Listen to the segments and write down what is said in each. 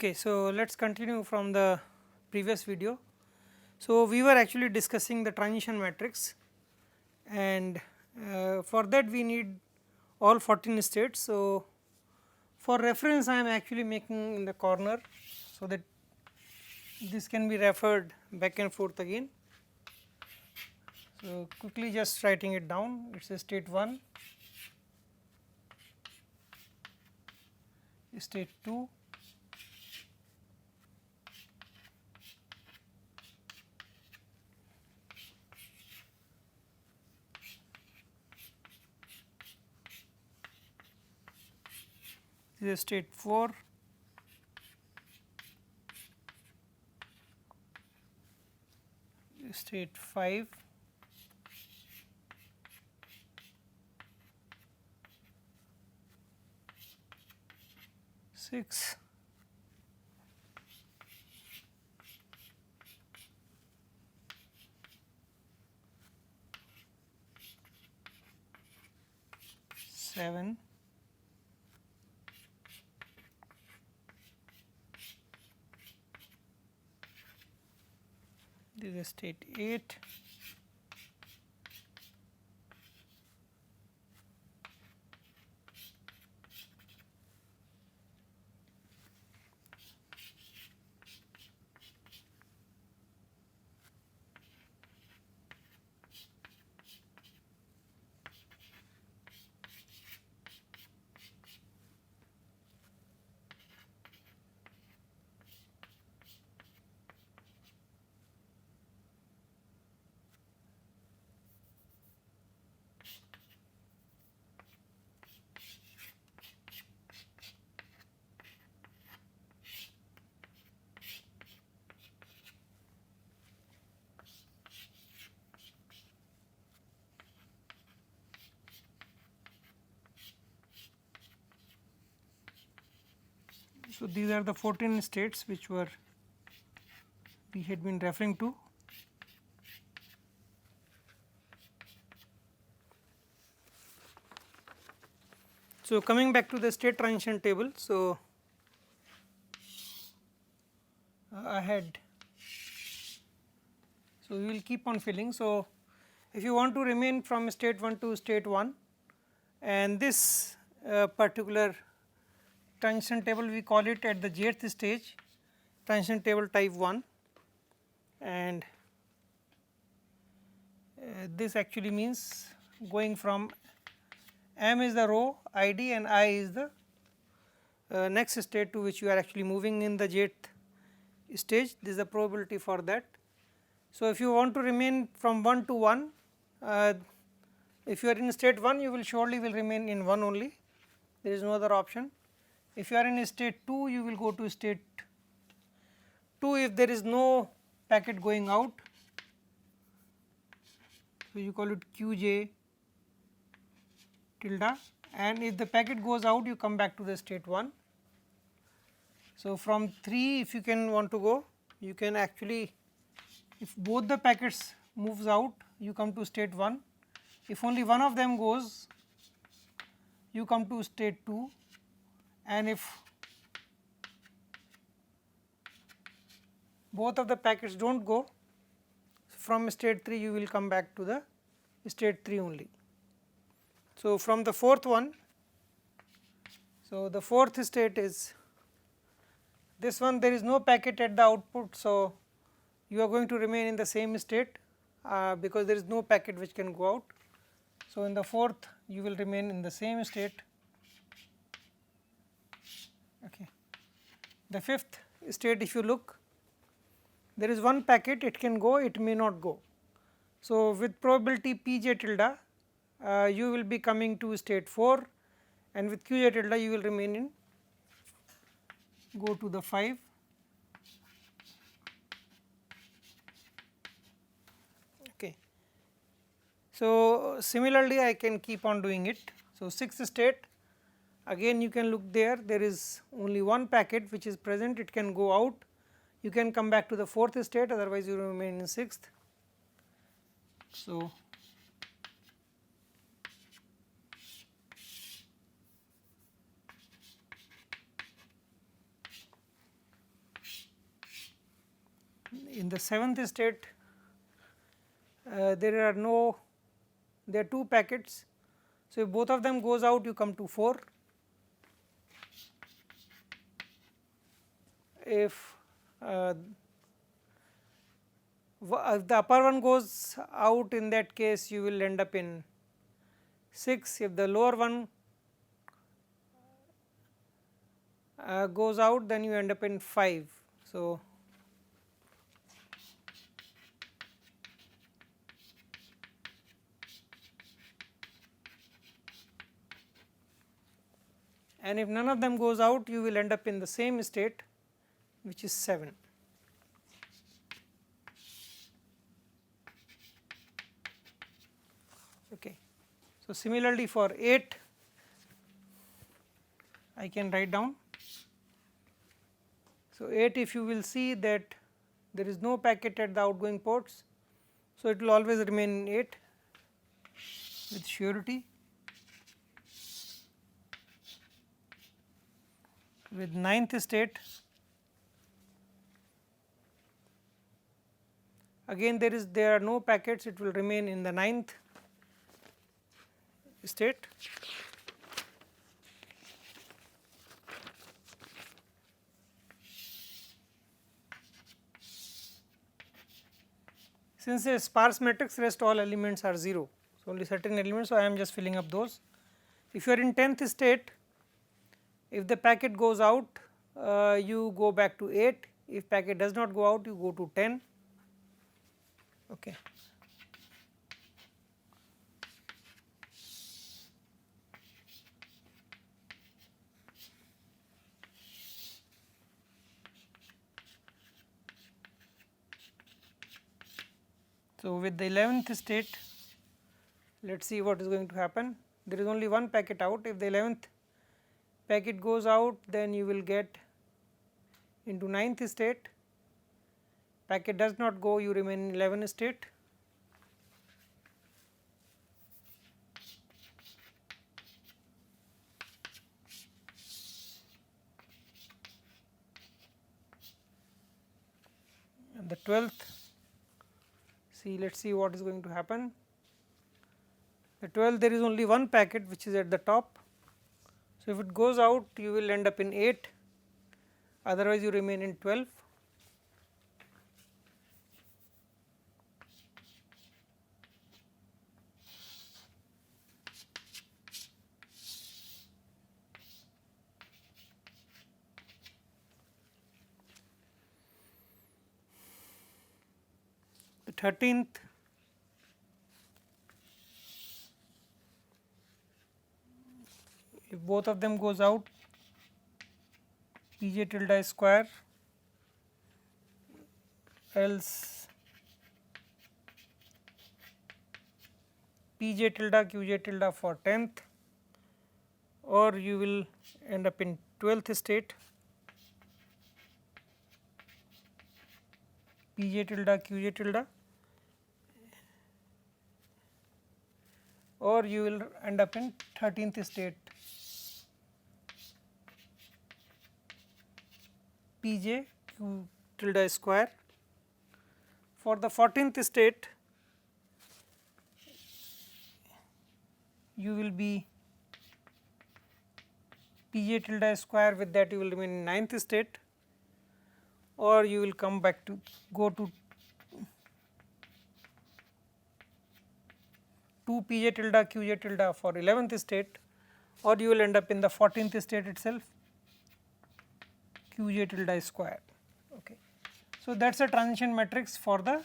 Okay, so let us continue from the previous video. So, we were actually discussing the transition matrix, and for that we need all 14 states. So, for reference I am actually making in the corner, so that this can be referred back and forth again. So, quickly just writing it down, it is a state 1, state 2, this is state 4, state 5, six, seven, this is state 8, So, these are the 14 states which were we had been referring to. So, coming back to the state transition table. So, I had, so we will keep on filling. So, if you want to remain from state 1 to state 1, and this particular transition table we call it at the jth stage transition table type 1, and this actually means going from m is the row id and I is the next state to which you are actually moving in the jth stage. This is the probability for that. So, if you want to remain from 1 to 1, if you are in state 1 you will surely will remain in 1 only, there is no other option. If you are in state 2 you will go to state 2 if there is no packet going out. So, you call it qj tilde, and if the packet goes out you come back to the state 1. So, from 3 if you can want to go, you can actually, if both the packets moves out you come to state 1, if only one of them goes you come to state 2, and if both of the packets do not go, from state 3 you will come back to the state 3 only. So, from the fourth one, so the fourth state is this one, there is no packet at the output. So, you are going to remain in the same state because there is no packet which can go out. So, in the fourth you will remain in the same state. Okay. The fifth state, if you look, there is one packet, it can go, it may not go. So, with probability pj tilde you will be coming to state 4, and with qj tilde you will remain in go to the 5. Okay. So, similarly I can keep on doing it. So, sixth state, again you can look there, there is only one packet which is present, it can go out, you can come back to the fourth state, otherwise you remain in sixth. So, in the 7th state there are 2 packets. So, if both of them goes out, you come to 4. If the upper one goes out, in that case you will end up in 6. If the lower one goes out, then you end up in 5. So, and if none of them goes out, you will end up in the same state, which is 7. Okay. So, similarly for 8, I can write down. So, 8, if you will see that there is no packet at the outgoing ports, so it will always remain in 8 with surety. With 9th state, again there are no packets, it will remain in the 9th state. Since a sparse matrix, rest all elements are 0, so only certain elements, so I am just filling up those. If you are in 10th state, if the packet goes out, you go back to 8, if packet does not go out, you go to 10. Okay. So, with the 11th state, let us see what is going to happen. There is only one packet out. If the 11th packet goes out, then you will get into 9th state. Packet does not go, you remain in 11th state. And the 12th, let us see what is going to happen. The 12th, there is only one packet which is at the top. So, if it goes out, you will end up in 8, otherwise you remain in 12. The 13th, if both of them goes out, Pj tilde square, else Pj tilde Qj tilde for 10th, or you will end up in 12th state, Pj tilde Qj tilde, or you will end up in 13th state, Pj Q tilde square. For the 14th state, you will be Pj tilde square, with that you will remain in 9th state, or you will come back to go to 2 Pj tilde Qj tilde for 11th state, or you will end up in the 14th state itself, Qj tilde square. Okay. So, that is a transition matrix for the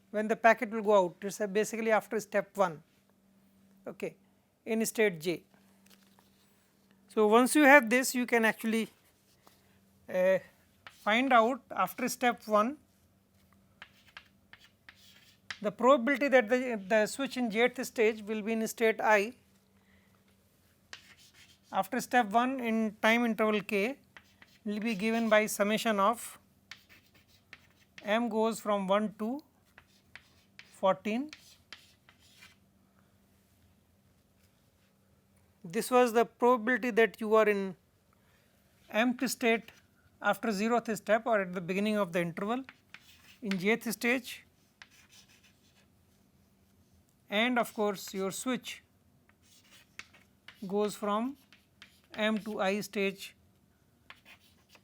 when the packet will go out, it is basically after step 1, okay, in state j. So, once you have this, you can actually find out after step 1 the probability that the switch in jth stage will be in state I after step 1 in time interval k will be given by summation of m goes from 1 to 14. This was the probability that you are in mth state after 0th step or at the beginning of the interval in jth stage, and of course, your switch goes from m to I stage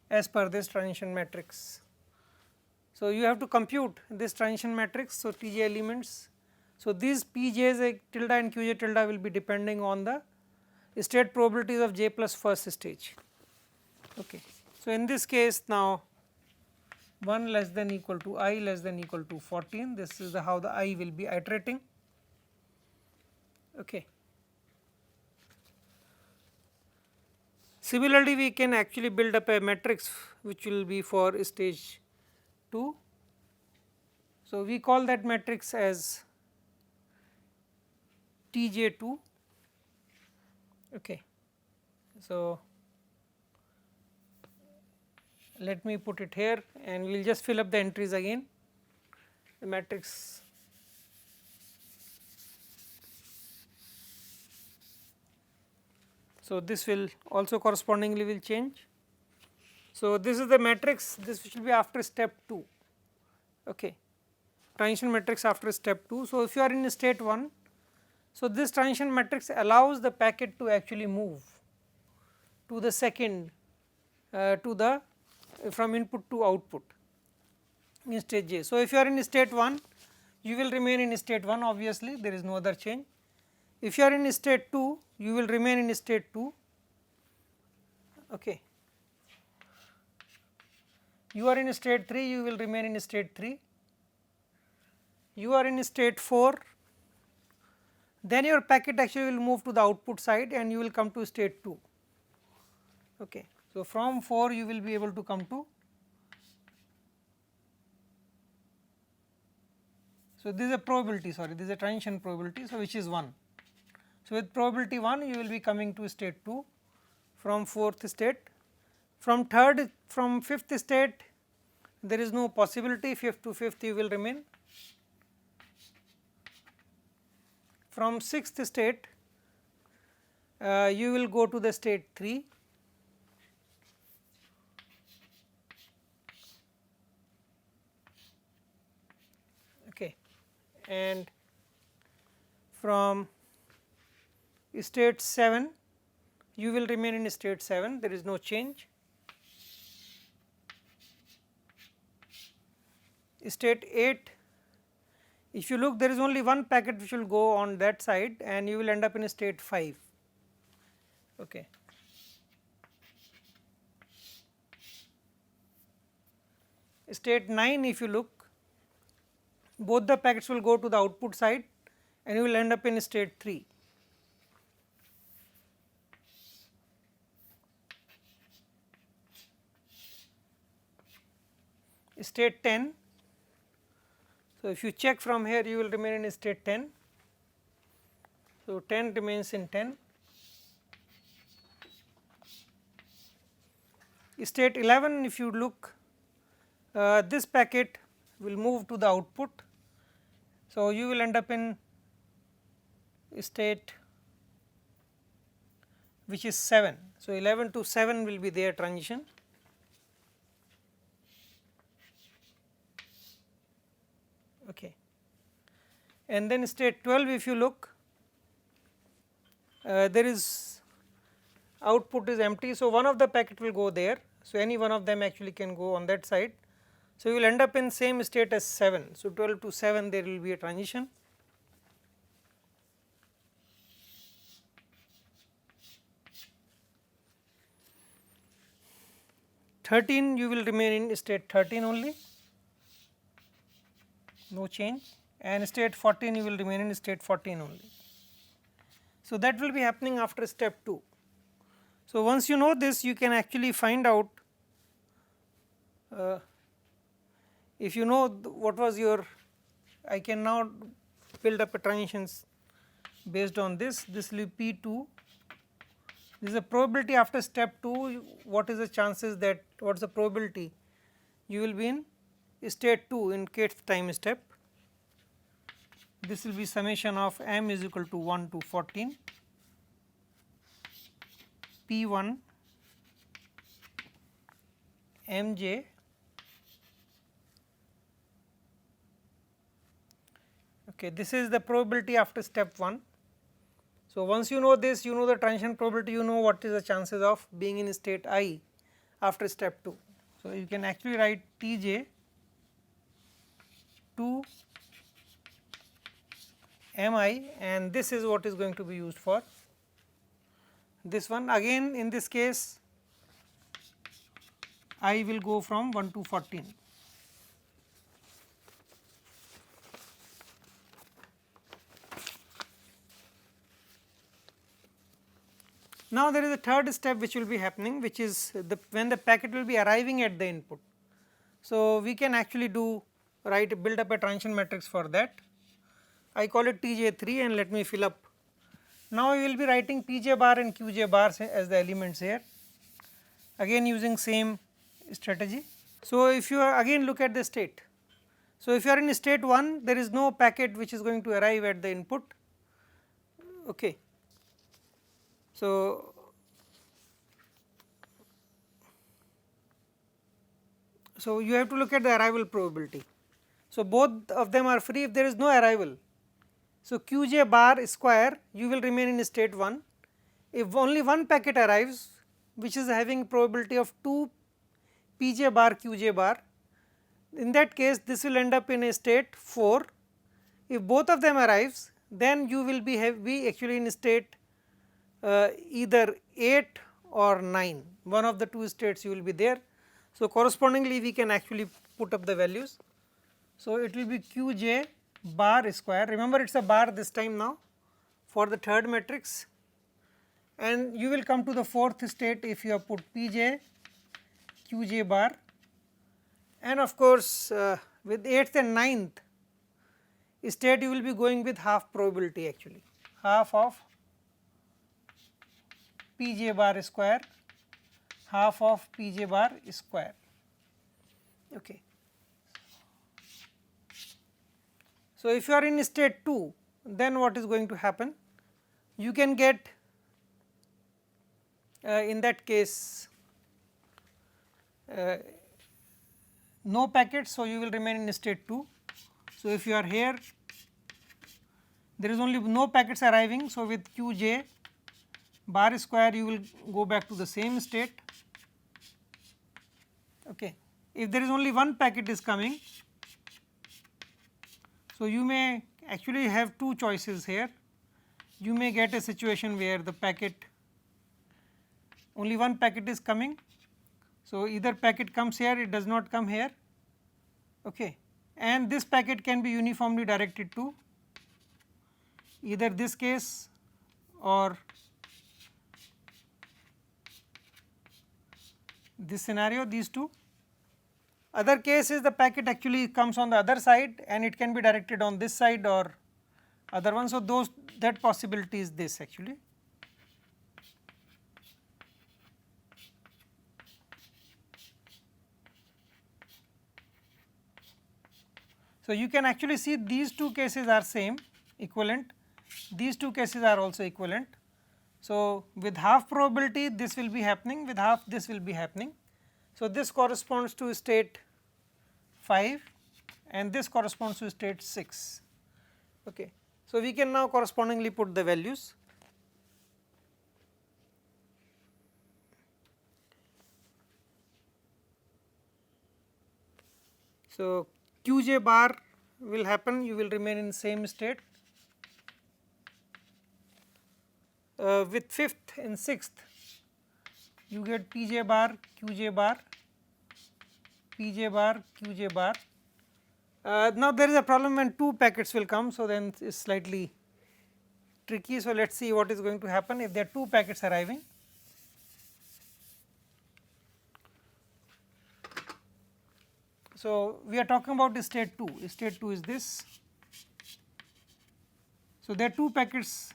as per this transition matrix. So, you have to compute this transition matrix. So, T j elements. So, these P j's tilde and Q j tilde will be depending on the state probabilities of j plus first stage. Okay. So, in this case now 1 less than equal to I less than equal to 14, this is how the I will be iterating. Okay. Similarly, we can actually build up a matrix which will be for stage 2. So, we call that matrix as T j 2. Okay. So, let me put it here and we will just fill up the entries again. The matrix so this will also correspondingly will change. So, this is the matrix, this will be after step 2, okay, transition matrix after step 2. So, if you are in state 1, so this transition matrix allows the packet to actually move to the second to the from input to output in state j. So, if you are in state 1, you will remain in state 1, obviously there is no other change. If you are in state 2, you will remain in state 2. Okay. You are in state 3, you will remain in state 3. You are in state 4, then your packet actually will move to the output side and you will come to state 2. Okay. So, from 4 you will be able to come to. So, this is a probability, sorry, this is a transition probability, so which is 1. So, with probability 1 you will be coming to state 2 from 4th state. From 5th state there is no possibility, 5th to 5th you will remain. From 6th state you will go to the state 3. Okay. And from state 7 you will remain in state 7, there is no change. State 8, if you look, there is only one packet which will go on that side and you will end up in state 5. Okay. State 9, if you look, both the packets will go to the output side and you will end up in state 3. State 10, so if you check from here you will remain in state 10. So, 10 remains in 10. State 11, if you look, this packet will move to the output. So, you will end up in state which is 7. So, 11 to 7 will be their transition. Okay. And then state 12, if you look, there is output is empty. So, one of the packet will go there. So, any one of them actually can go on that side. So, you will end up in same state as 7. So, 12 to 7 there will be a transition. You will remain in state 13 only, no change, and state 14 you will remain in state 14 only. So, that will be happening after step 2. So, once you know this, you can actually find out if you know what was your, I can now build up a transitions based on this will be P2. This is a probability after step 2, what is the chances that, what is the probability you will be in state 2 in kth time step. This will be summation of m is equal to 1 to 14 P1 Mj okay, this is the probability after step 1. So, once you know this, you know the transition probability, you know what is the chances of being in state I after step 2. So, you can actually write Tj to Mi, and this is what is going to be used for this one. Again in this case I will go from 1 to 14. Now, there is a third step which will be happening, which is when the packet will be arriving at the input. So, we can actually build up a transition matrix for that. I call it Tj3 and let me fill up. Now, we will be writing Pj bar and Qj bar as the elements here, again using same strategy. So, if you again look at the state. So, if you are in state 1, there is no packet which is going to arrive at the input. Okay. So, you have to look at the arrival probability. So, both of them are free if there is no arrival. So, Qj bar square you will remain in state 1. If only one packet arrives which is having probability of 2 Pj bar Qj bar, in that case this will end up in a state 4. If both of them arrives, then you will be actually in state either 8 or 9, one of the two states you will be there. So, correspondingly we can actually put up the values. So, it will be Qj bar square, remember it is a bar this time now for the third matrix, and you will come to the fourth state if you have put Pj Qj bar, and of course with 8th and 9th state you will be going with half probability, actually half of Pj bar square, half of Pj bar square. Okay. So, if you are in state 2, then what is going to happen? You can get in that case no packets, so you will remain in state 2. So, if you are here, there is only no packets arriving. So, with Qj bar square you will go back to the same state. Okay. If there is only one packet is coming, so you may actually have two choices here. You may get a situation where the packet, only one packet is coming. So, either packet comes here, it does not come here, okay, and this packet can be uniformly directed to either this case or this scenario, these two. Other case is the packet actually comes on the other side and it can be directed on this side or other one. So, that possibility is this actually. So, you can actually see these two cases are same, equivalent, these two cases are also equivalent. So, with half probability this will be happening, with half this will be happening. So, this corresponds to state 5 and this corresponds to state 6. Okay. So, we can now correspondingly put the values. So, Qj bar will happen, you will remain in same state. With 5th and 6th you get Pj bar, Qj bar, Pj bar, Qj bar. Now, there is a problem when two packets will come, so then it is slightly tricky. So, let us see what is going to happen if there are two packets arriving. So, we are talking about state 2, state 2 is this. So, there are two packets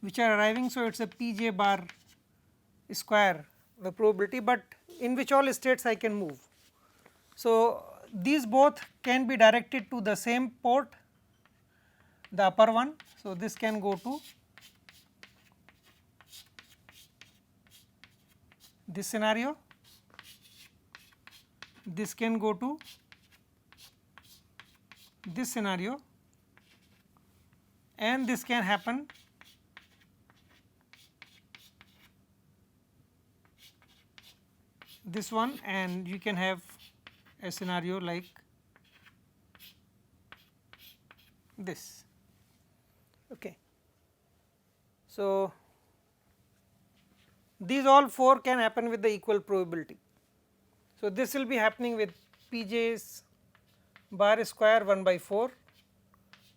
which are arriving, so it is a Pj bar square the probability, but in which all states I can move. So, these both can be directed to the same port, the upper one. So, this can go to this scenario this can go to this scenario, and this can happen this one, and you can have a scenario like this. Okay. So, these all 4 can happen with the equal probability. So, this will be happening with Pj's bar square 1 by 4,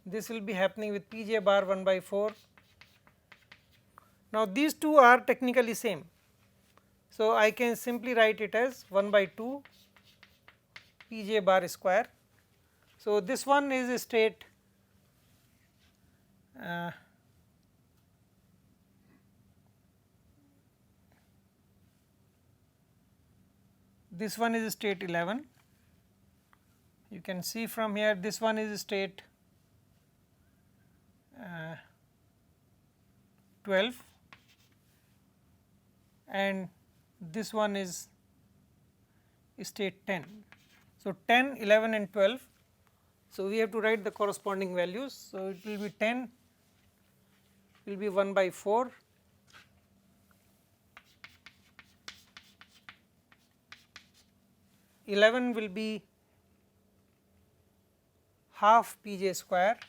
this will be happening with Pj bar 1 by 4. Now, these two are technically same. So, I can simply write it as 1 by 2 Pj bar square. So, this one is a state this one is state 11, you can see from here this one is state 12, and this one is state 10. So, 10, 11 and 12. So, we have to write the corresponding values. So, it will be 10 will be 1 by 4, (11) will be half Pj square,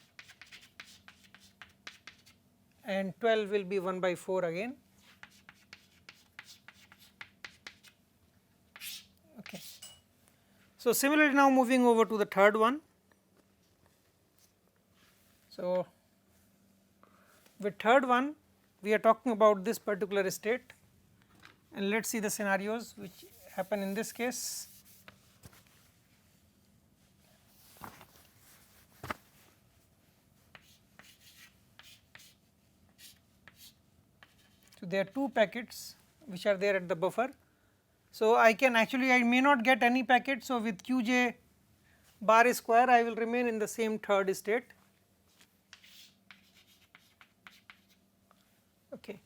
and 12 will be 1 by 4 again. Okay. So, similarly, now moving over to the third one. So, with third one we are talking about this particular state, and let us see the scenarios which happen in this case. So, there are 2 packets which are there at the buffer. So, I may not get any packet. So, with Qj bar square I will remain in the same third state. Okay.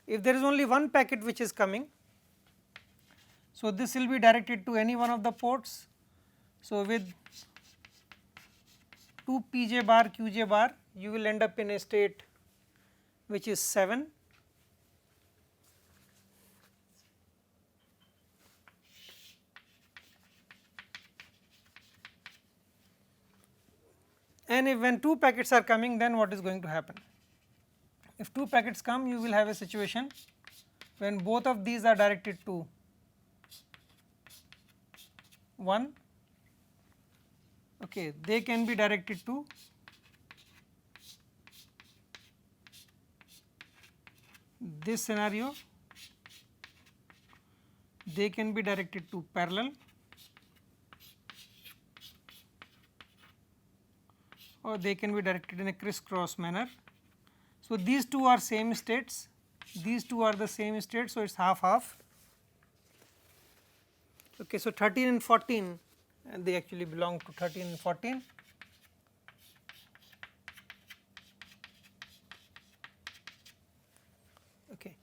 If there is only one packet which is coming, so this will be directed to any one of the ports. So, with 2 Pj bar Qj bar you will end up in a state which is 7. And if when 2 packets are coming, then what is going to happen? If 2 packets come, you will have a situation when both of these are directed to 1, okay, they can be directed to this scenario, they can be directed to parallel, or they can be directed in a crisscross manner. So, these two are same states, these two are the same states. So, it is half half. Okay, so, 13 and 14 and they actually belong to 13 and 14. Okay.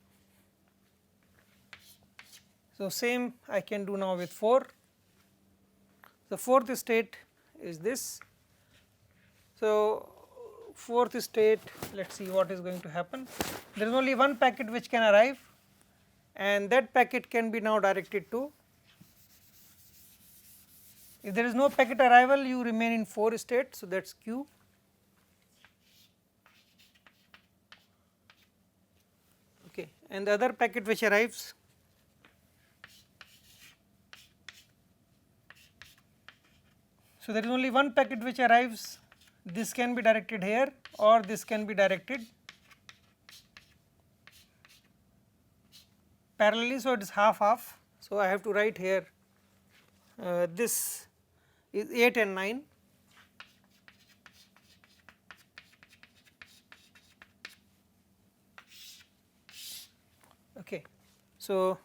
So, same I can do now with 4. The fourth state is this. So, fourth state, let us see what is going to happen. There is only one packet which can arrive, and that packet can be now directed to, if there is no packet arrival you remain in 4 states. So, that is Q. Okay. And the other packet which arrives, so there is only one packet which arrives, this can be directed here or this can be directed parallelly. So, it is half half. So, I have to write here this is 8 and 9. Okay. So,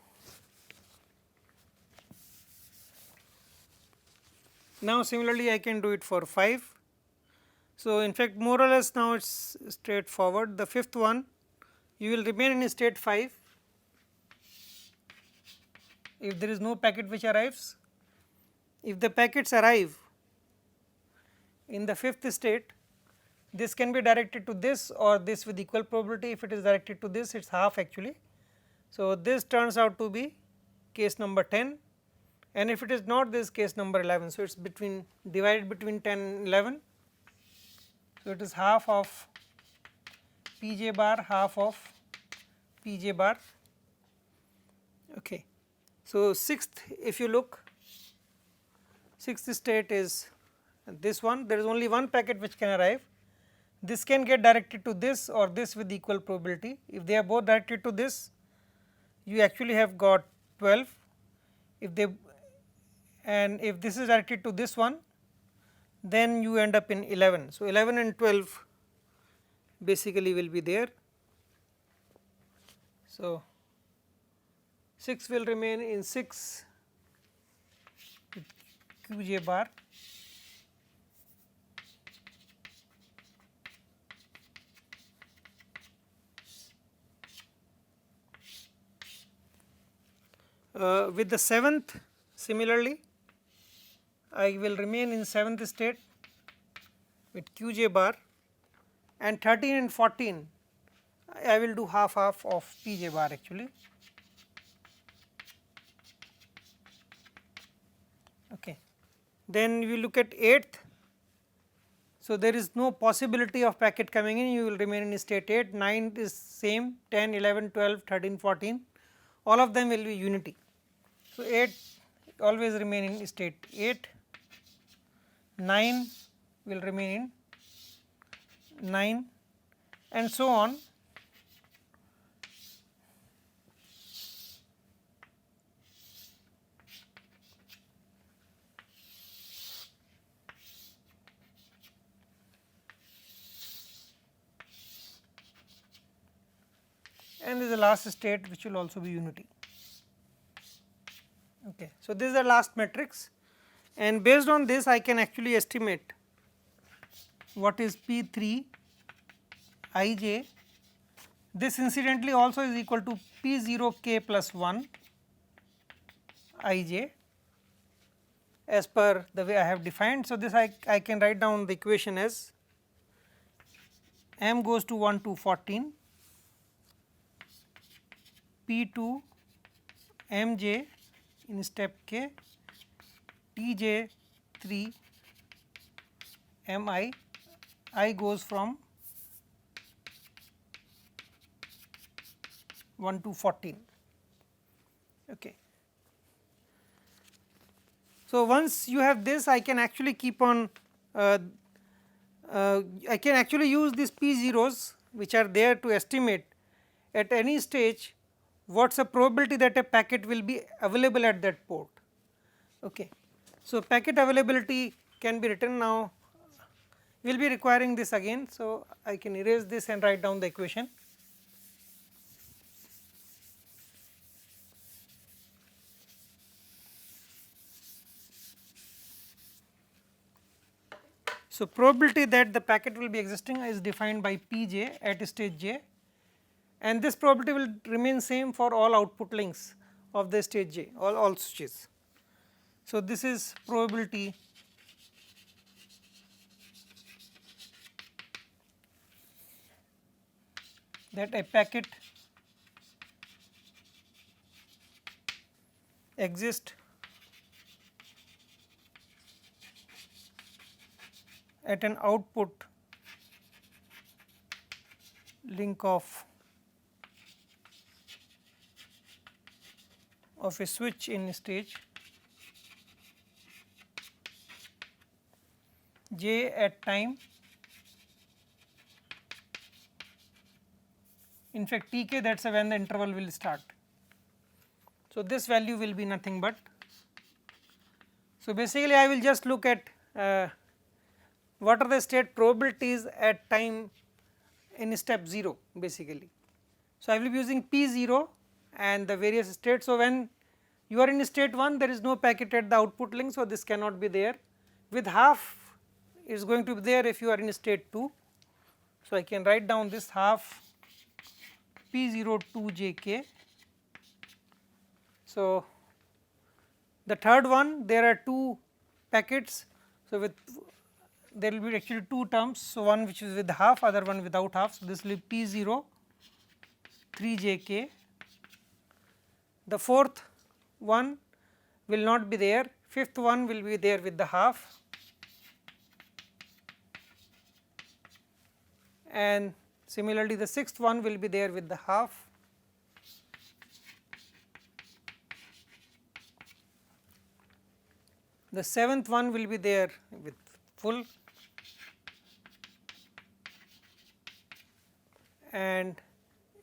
now similarly I can do it for 5. So, in fact, more or less now it is straightforward. The fifth one you will remain in state 5 if there is no packet which arrives, if the packets arrive in the fifth state, this can be directed to this or this with equal probability. If it is directed to this, it is half actually. So, this turns out to be case number 10, and if it is not, this case number 11. So, it is between divided between 10 and 11. So, it is half of p j bar, half of p j bar. Okay. So, sixth, if you look, sixth state is this one. There is only one packet which can arrive. This can get directed to this or this with equal probability. If they are both directed to this, you actually have got 12. If they, and if this is directed to this one, then you end up in 11. So, 11 and 12 basically will be there. So, 6 will remain in 6 with q j bar. With the 7th, similarly, I will remain in 7th state with q j bar, and 13 and 14 I will do half of p j bar actually. Okay. Then you look at 8th. So, there is no possibility of packet coming in, you will remain in state 8. 9 is same, 10, 11, 12, 13, 14, all of them will be unity. So, 8 always remain in state 8, 9 will remain in 9, and so on. And this is the last state which will also be unity. Okay. So, this is the last matrix, and based on this I can actually estimate what is P 3 I j. This incidentally also is equal to P 0 k plus 1 I j as per the way I have defined. So, this I can write down the equation as m goes to 1 to 14 P 2 m j in step k T j 3 m I goes from 1 to 14. Okay. So, once you have this, I can actually keep on I can actually use these p zeros which are there to estimate at any stage what is the probability that a packet will be available at that port. Okay. So, packet availability can be written now, we will be requiring this again. So, I can erase this and write down the equation. So, probability that the packet will be existing is defined by p j at stage j, and this probability will remain same for all output links of the stage j, all switches. So, this is probability that a packet exists at an output link of a switch in stage j at time, in fact Tk, that is when the interval will start. So, this value will be nothing but, so basically I will just look at what are the state probabilities at time in step 0 basically. So, I will be using p 0 and the various states. So, when you are in state 1, there is no packet at the output link, so this cannot be there. With half it is going to be there if you are in state 2. So, I can write down this half p 0 2 j k. So, the third one, there are two packets. So, with there will be actually two terms. So, one which is with half, other one without half. So, this will be P 0 3 j k. The fourth one will not be there, fifth one will be there with the half, and similarly the sixth one will be there with the half. The seventh one will be there with full, and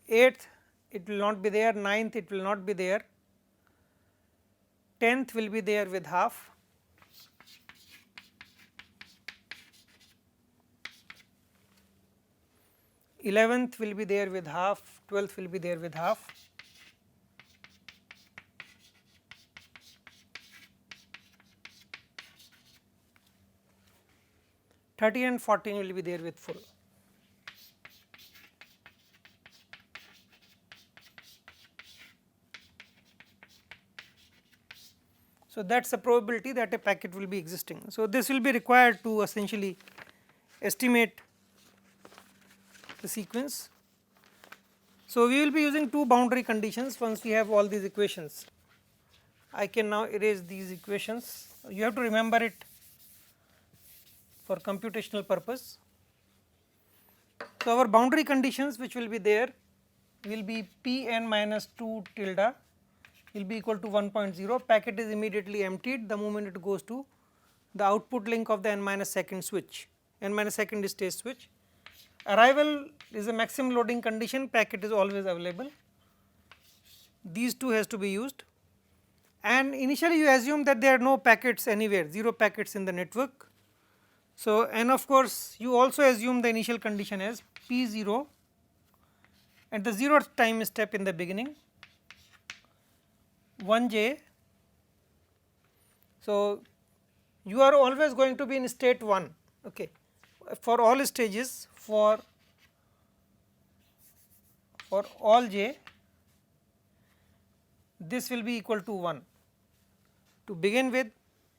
eighth it will not be there, ninth it will not be there, 10th will be there with half, 11th will be there with half, 12th will be there with half, 13 and 14 will be there with full. So, that is the probability that a packet will be existing. So, this will be required to essentially estimate the sequence. So, we will be using two boundary conditions once we have all these equations. I can now erase these equations. You have to remember it for computational purpose. So, our boundary conditions which will be there will be P n minus 2 tilde will be equal to 1.0, packet is immediately emptied the moment it goes to the output link of the n minus second switch, n minus second stage switch. Arrival is a maximum loading condition, packet is always available, these two has to be used, and initially you assume that there are no packets anywhere, 0 packets in the network. So, and of course, you also assume the initial condition as P 0 at the 0th time step in the beginning, 1 j. So, you are always going to be in state 1, okay, for all stages, for all j this will be equal to 1 to begin with,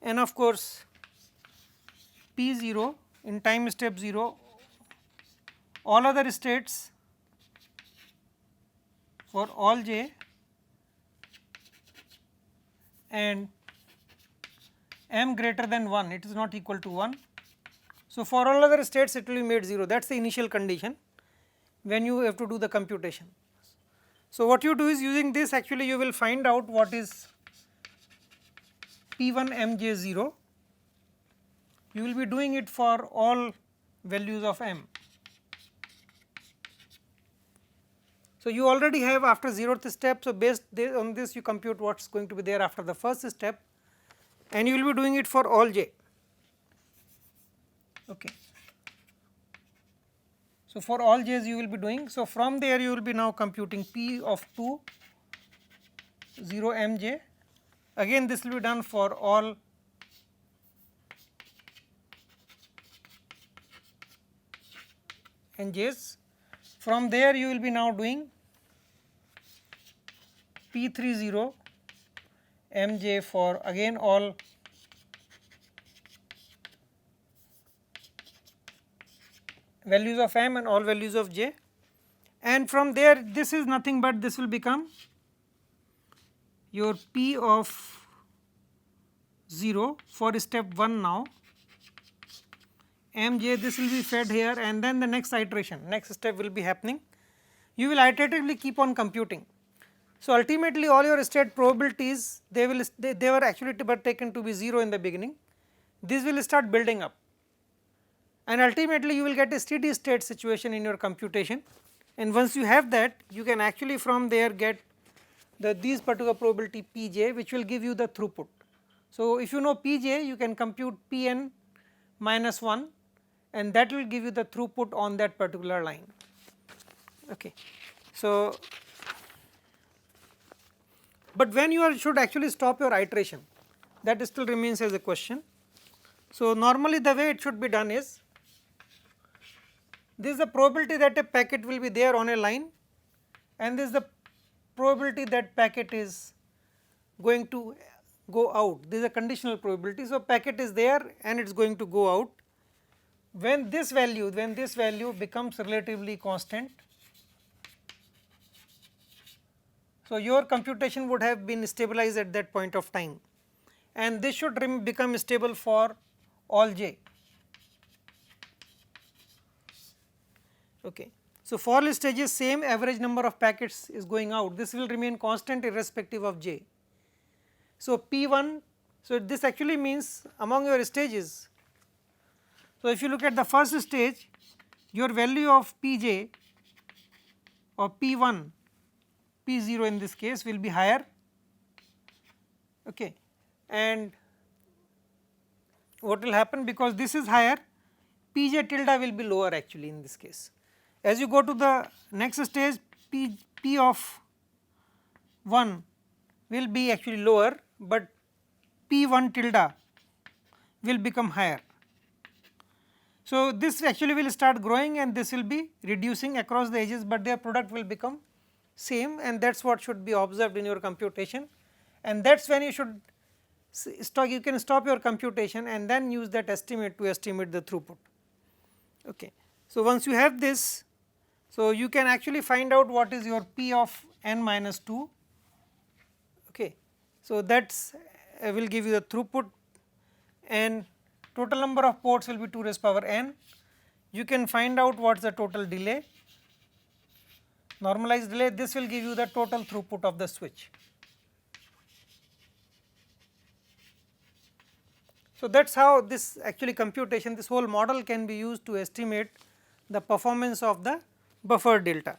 and of course, P 0 in time step 0, all other states for all j and m greater than 1, it is not equal to 1. So, for all other states it will be made 0, that is the initial condition when you have to do the computation. So, what you do is using this actually you will find out what is P 1 m j 0, you will be doing it for all values of m. So, you already have after 0th step, so based on this you compute what is going to be there after the first step, and you will be doing it for all j. Okay. So, for all j's you will be doing, so from there you will be now computing P of 2 0 m j, again this will be done for all n j's. From there you will be now doing P 3 0 m j for again all values of m and all values of j, and from there this is nothing but this will become your P of 0 for step 1 now, m j this will be fed here, and then the next iteration, next step will be happening, you will iteratively keep on computing. So, ultimately all your state probabilities they were actually taken to be 0 in the beginning, this will start building up, and ultimately you will get a steady state situation in your computation, and once you have that you can actually from there get these particular probability P j which will give you the throughput. So, if you know P j you can compute P n minus 1 and that will give you the throughput on that particular line. Okay. So, but when you should actually stop your iteration, that still remains as a question. So, normally the way it should be done is, this is the probability that a packet will be there on a line, and this is the probability that packet is going to go out. This is a conditional probability. So, packet is there and it is going to go out. When this value becomes relatively constant, so your computation would have been stabilized at that point of time, and this should become stable for all j. Okay. So, for all stages same average number of packets is going out, this will remain constant irrespective of j. So, P1, so this actually means among your stages. So, if you look at the first stage, your value of Pj or P1, P0 in this case will be higher, okay. And what will happen, because this is higher, Pj tilde will be lower actually in this case. As you go to the next stage, P of 1 will be actually lower, but P1 tilde will become higher. So, this actually will start growing and this will be reducing across the edges, but their product will become same, and that is what should be observed in your computation, and that is when you should stop, you can stop your computation and then use that estimate to estimate the throughput. Okay. So, once you have this, so you can actually find out what is your P of n minus 2. Okay. So, that will give you the throughput, and total number of ports will be 2 raised power n. You can find out what is the total delay, normalized delay, this will give you the total throughput of the switch. So, that is how this actually computation, this whole model can be used to estimate the performance of the buffer delta.